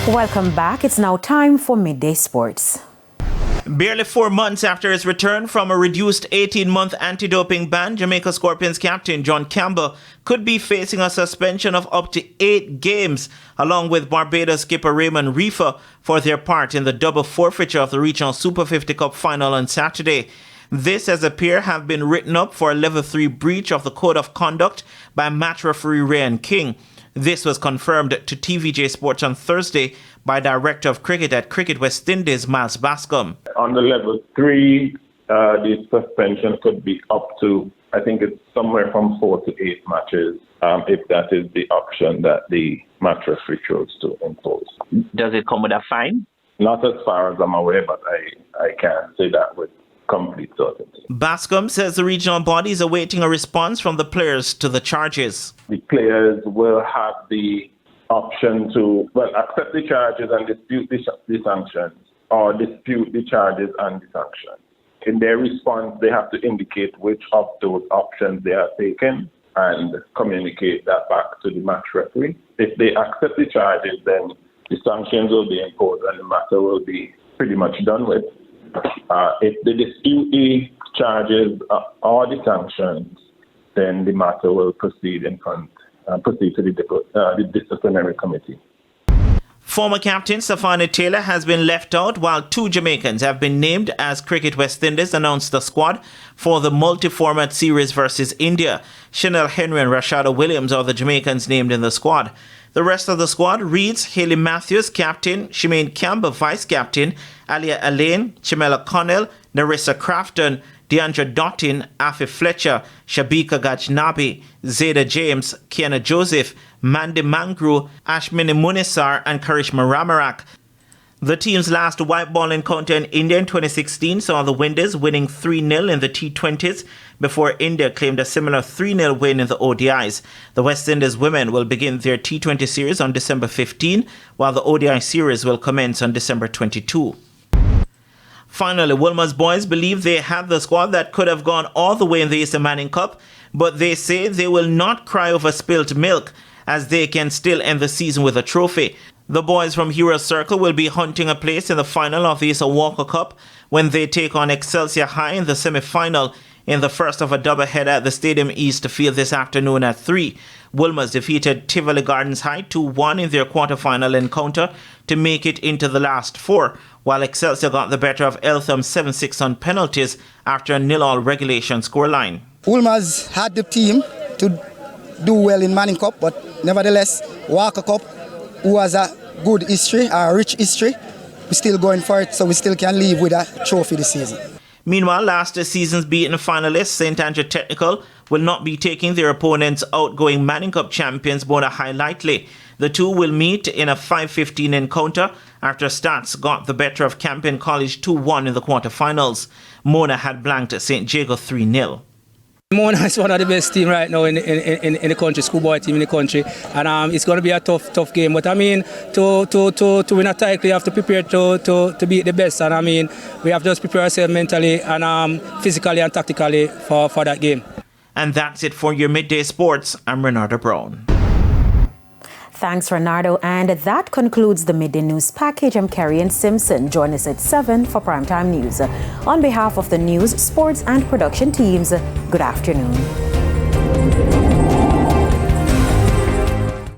Welcome back. It's now time for Midday Sports. Barely 4 months after his return from a reduced 18-month anti-doping ban, Jamaica Scorpions captain John Campbell could be facing a suspension of up to 8 games, along with Barbados skipper Raymond Reefer for their part in the double forfeiture of the Regional Super 50 Cup final on Saturday. This, as a pair, have been written up for a level 3 breach of the Code of Conduct by match referee Ryan King. This was confirmed to TVJ Sports on Thursday by Director of Cricket at Cricket West Indies, Miles Bascom. On the level 3, the suspension could be up to, I think it's somewhere from 4 to 8 matches, if that is the option that the match referee chose to impose. Does it come with a fine? Not as far as I'm aware, but I can't say that with complete certainty. Bascom says the regional body is awaiting a response from the players to the charges. The players will have the option to, accept the charges and dispute the sanctions, or dispute the charges and the sanctions. In their response, they have to indicate which of those options they are taking and communicate that back to the match referee. If they accept the charges, then the sanctions will be imposed and the matter will be pretty much done with. If they dispute the charges or the sanctions, then the matter will proceed to the disciplinary committee. Former captain Stafanie Taylor has been left out, while 2 Jamaicans have been named as Cricket West Indies announced the squad for the multi-format series versus India. Chanel Henry and Rashada Williams are the Jamaicans named in the squad. The rest of the squad reads Haley Matthews, captain, Shemaine Campbell, vice-captain, Alia Alain, Chimela Connell, Narissa Crafton, Deandra Dottin, Afi Fletcher, Shabika Gajnabi, Zeda James, Kiana Joseph, Mandy Mangru, Ashmini Munisar, and Karishma Ramarak. The team's last white ball encounter in India in 2016 saw the Windies winning 3-0 in the T20s before India claimed a similar 3-0 win in the ODIs. The West Indies women will begin their T20 series on December 15, while the ODI series will commence on December 22. Finally, Wilmer's boys believe they had the squad that could have gone all the way in the Eastern Manning Cup, but they say they will not cry over spilt milk, as they can still end the season with a trophy. The boys from Hero Circle will be hunting a place in the final of the Issa Walker Cup when they take on Excelsior High in the semi-final in the first of a doubleheader at the Stadium East field this afternoon at 3. Wilmers defeated Tivoli Gardens High 2-1 in their quarter-final encounter to make it into the last 4, while Excelsior got the better of Eltham 7-6 on penalties after a 0-0 regulation scoreline. Wilmers had the team to do well in Manning Cup, but nevertheless, Walker Cup, who has a good history, a rich history, we're still going for it, so we still can leave with a trophy this season. Meanwhile, last season's beaten finalists, St. Andrew Technical, will not be taking their opponents outgoing Manning Cup champions Mona High lightly. The two will meet in a 5-15 encounter after Stats got the better of Campion College 2-1 in the quarterfinals. Mona had blanked St. Jago 3-0. Mona is one of the best teams right now in the country, schoolboy team in the country, and it's going to be a tough game. But I mean, to win a title, we have to prepare to beat the best, and I mean, we have to just prepare ourselves mentally and physically and tactically for that game. And that's it for your Midday Sports. I'm Renardo Brown. Thanks, Renardo. And that concludes the Midday News package. I'm Carrie Simpson. Join us at 7 for Primetime News. On behalf of the news, sports and production teams, good afternoon.